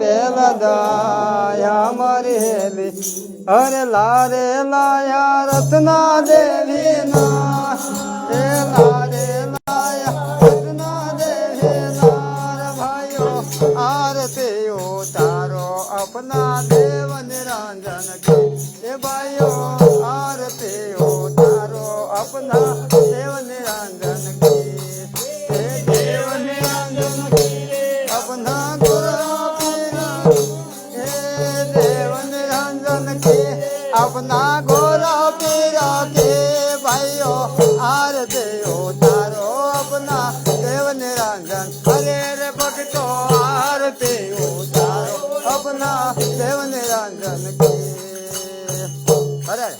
પેલા દાયા મરેલી અરે લારે લાયા રત્ના દેવી ના એ લારે લાયા રત્ના દેવી ના ભાઈઓ આરતીઓ તારો અપના દેવ નિરંજન કે એ ભાઈઓ આરતીઓ તારો અપના દેવ નિરંજન કે એ દેવ નિરંજન કે अपना अपना गोरा पीरा के भाइयों आरती उतारो अपना देव निरंजन हरे रे भक्तो आरती उतारो अपना देव निरंजन के हरे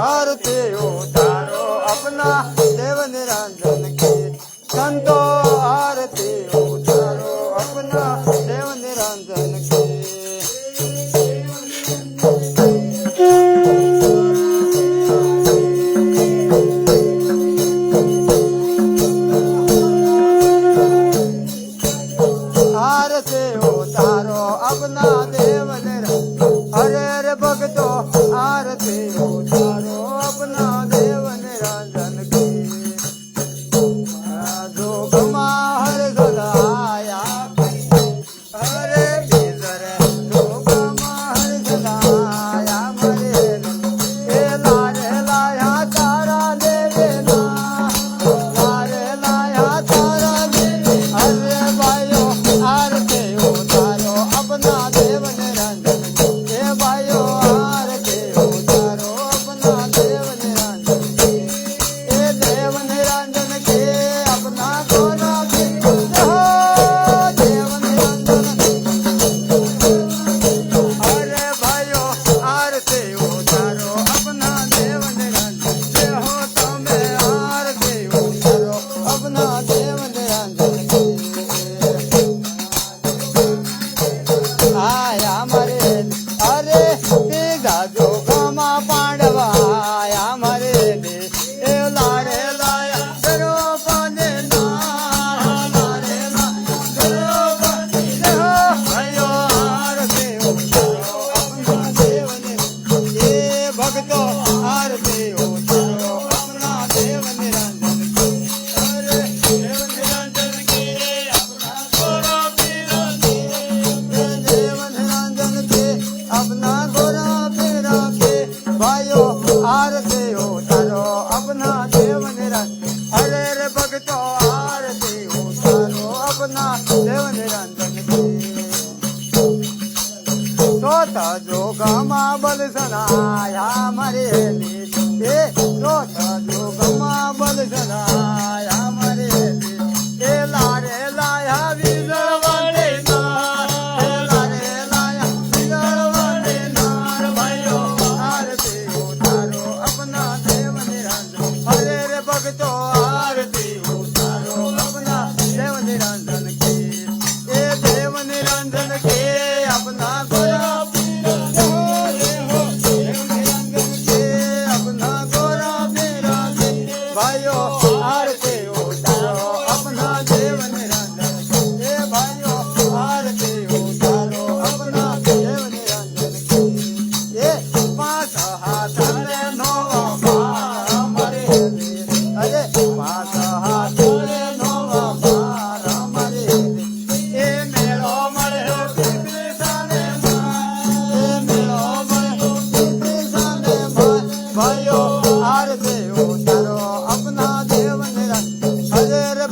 आरती उतारो अपना देव निरंजन के संतो आरती उतारो अपना देव निरंजन के आरती उतारो अपना देव निरंजन हरे रे भक्तो आरती उतारो अपना देव निरंजन की जोगमा हर सदाया हरे बीजर जोगमा हर सदाया मरे ए लारे लाया तारा देवे ना लारे लाया तारा देवे हरे भाइयों आरती उतारो अपना देव निरंजन ए भाइयों आरती उतारो अपना देव निरंजन के ए देव निरंजन के अपना गोरा देव निरंजन अरे भाइयों आरती उतारो अपना देव निरंजन के हो तुम्हें आरती उतारो अपना देव निरंजन के आया मरे अरे बेगा जो गमा पांडवा आया मरे ए लारे लाया करो पाने ना लारे ला करो पाने हो भयो आरती उतारो अपना देव निरंजन ए भक्तो आरती उतारो अपना देव निरंजन अरे देव निरंजन के अपना गोरा पीरा के देव निरंजन के अपना गोरा पीरा के भाइयों आरती उतारो अपना देव निरंजन हरे रे भक्तो आरती उतारो अपना देव निरंजन के सोता जो गमा बल सनाया मरेली ए सोता जो गमा बल सनाया मरेली ए लारे लाया विजय वाले ना ए लारे लाया विजय वाले नार भाइयों आरती उतारो अपना देव निरंजन हरे रे भक्तो आरती उतारो अपना देव निरंजन के ए देव निरंजन के अपना गोरा पीरा देव निरंजन के अपना गोरा पीरा भाइयों आरती उतारो अपना देव निरंजन ए भाइयों आरती उतारो अपना देव निरंजन के ए पांच हाथ में नोवा मार मरे अरे पांच हाथ में नोवा मार मरे ए मेलो मरे हो पिपसाने मार ए मेलो मरे हो पिपसाने मार भाइयों आरती उतारो अपना देव निरंजन हरे रे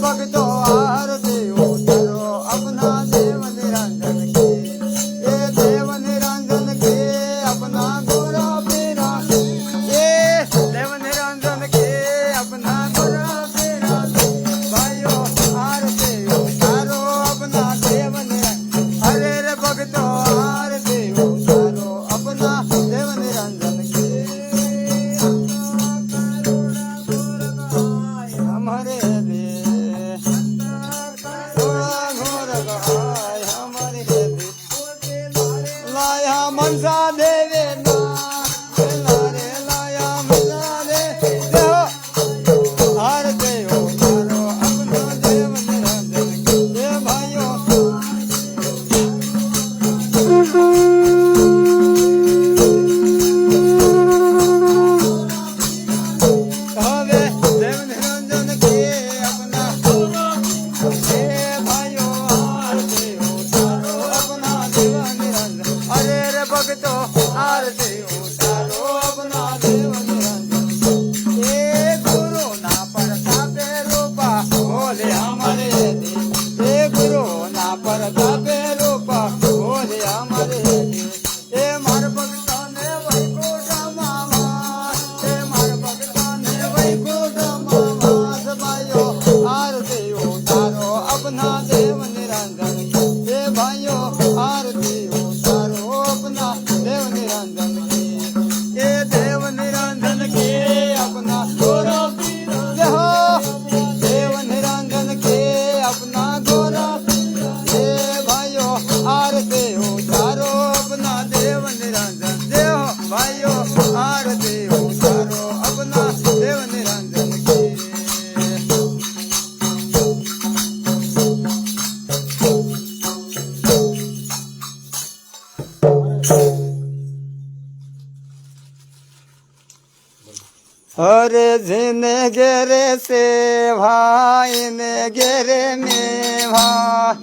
અરે જીને ઘેરે સેવા એને ઘેરે મેવા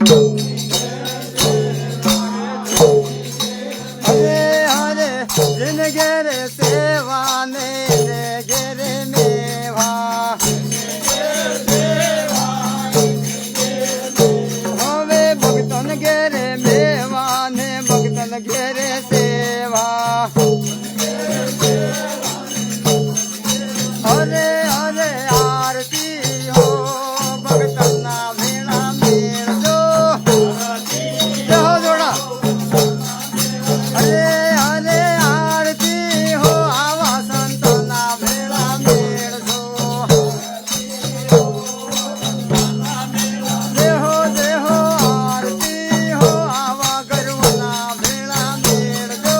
હરે હરે જીને ઘેરે સેવા ને ઘેરે મેવા હવે ભક્તન ઘેરે મેવા ને ભક્તન ઘેરે સેવા હરે હરે આરતી હો ભક્તના ભેળા મેળજો જય હો જોડા હરે હરે આરતી હો આવા સંતોના ભેળા મેળજો જય હો આરતી હો આવા ગર્વના ભેળા મેળજો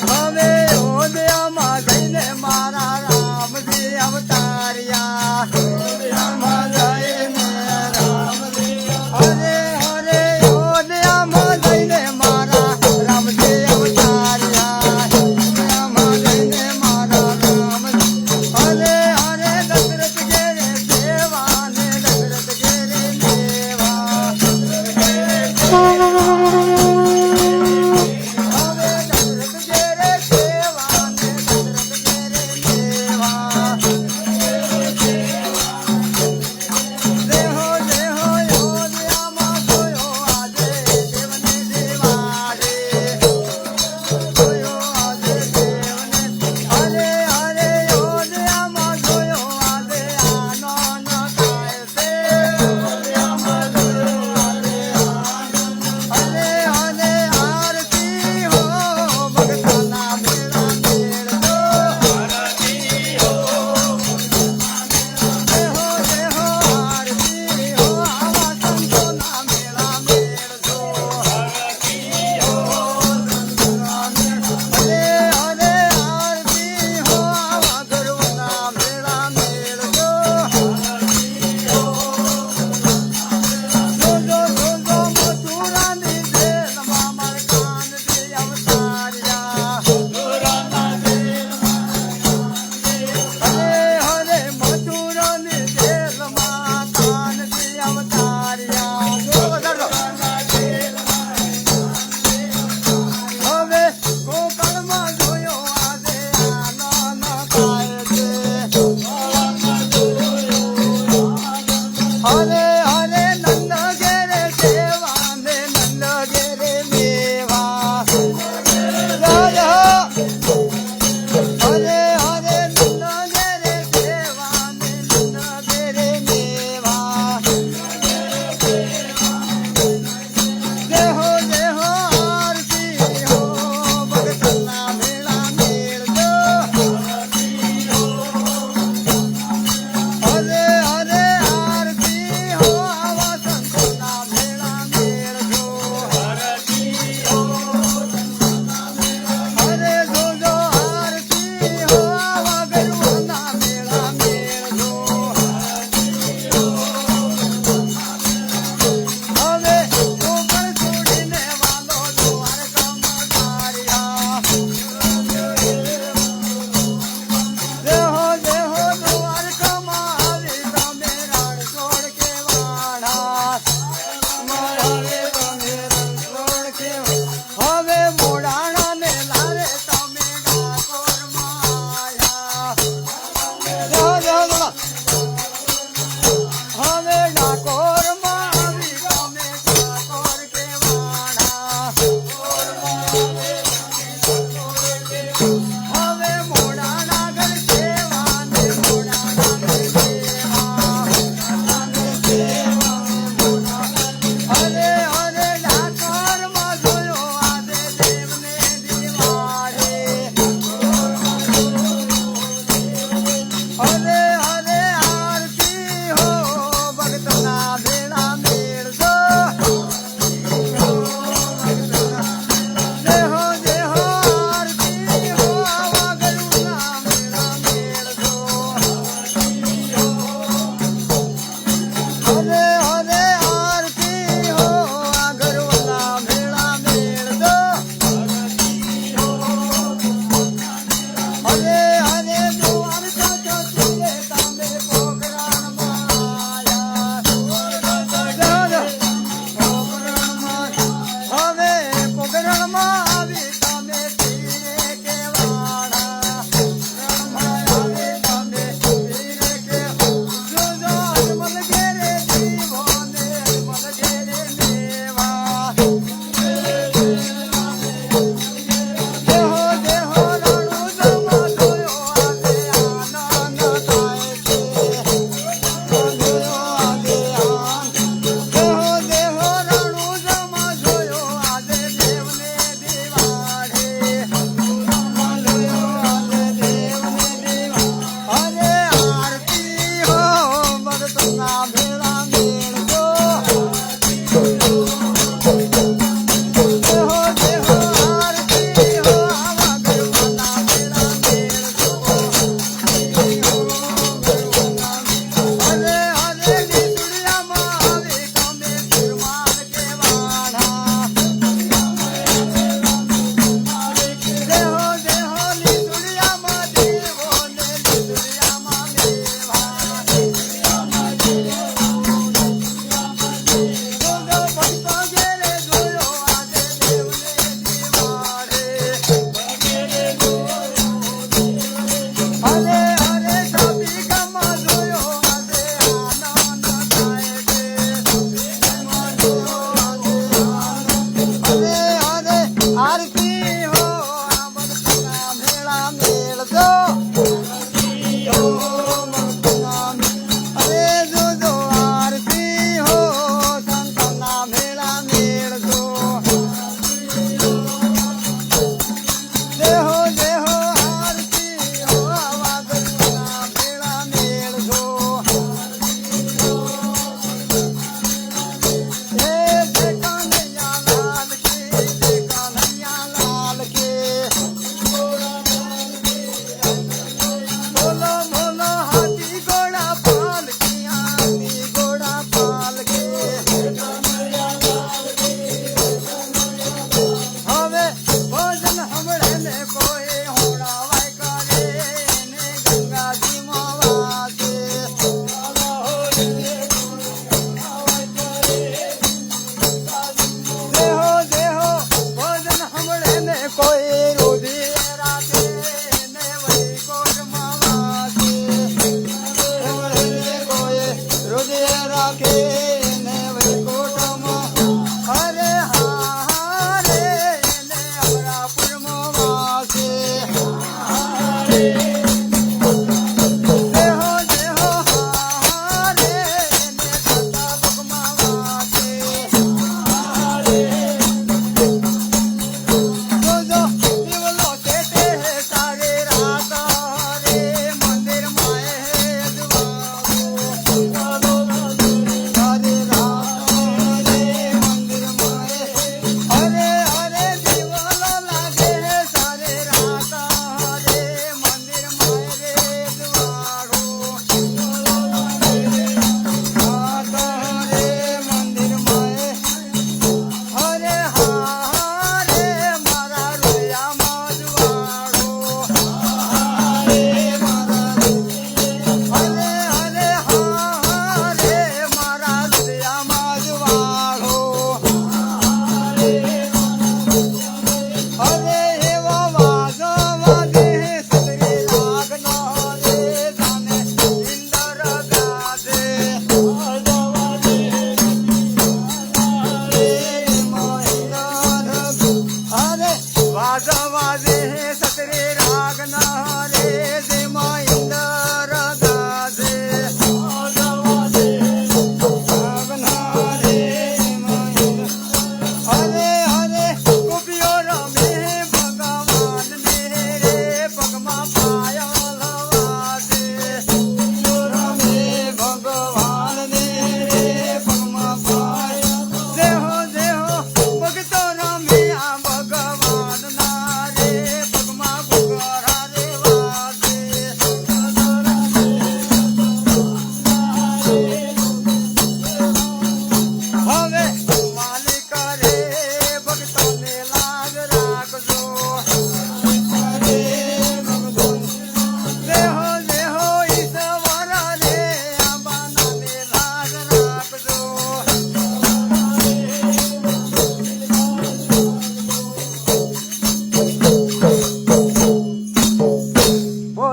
હવે ઓદયામાં જઈને મારા રામજી અવતાર્યા ઓદયામાં જઈને રામજી હરે હરે ઓદયામાં જઈને મારા રામજી અવતાર્યા ઓદયામાં જઈને મારા રામજી હરે હરે દશરથ ઘેરે સેવા ને દશરથ ઘેરે દેવા હવે દશરથ ઘેરે સેવા ને દશરથ ઘેરે દેવા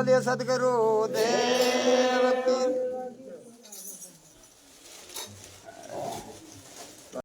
बोलिए सदगुरु देव की।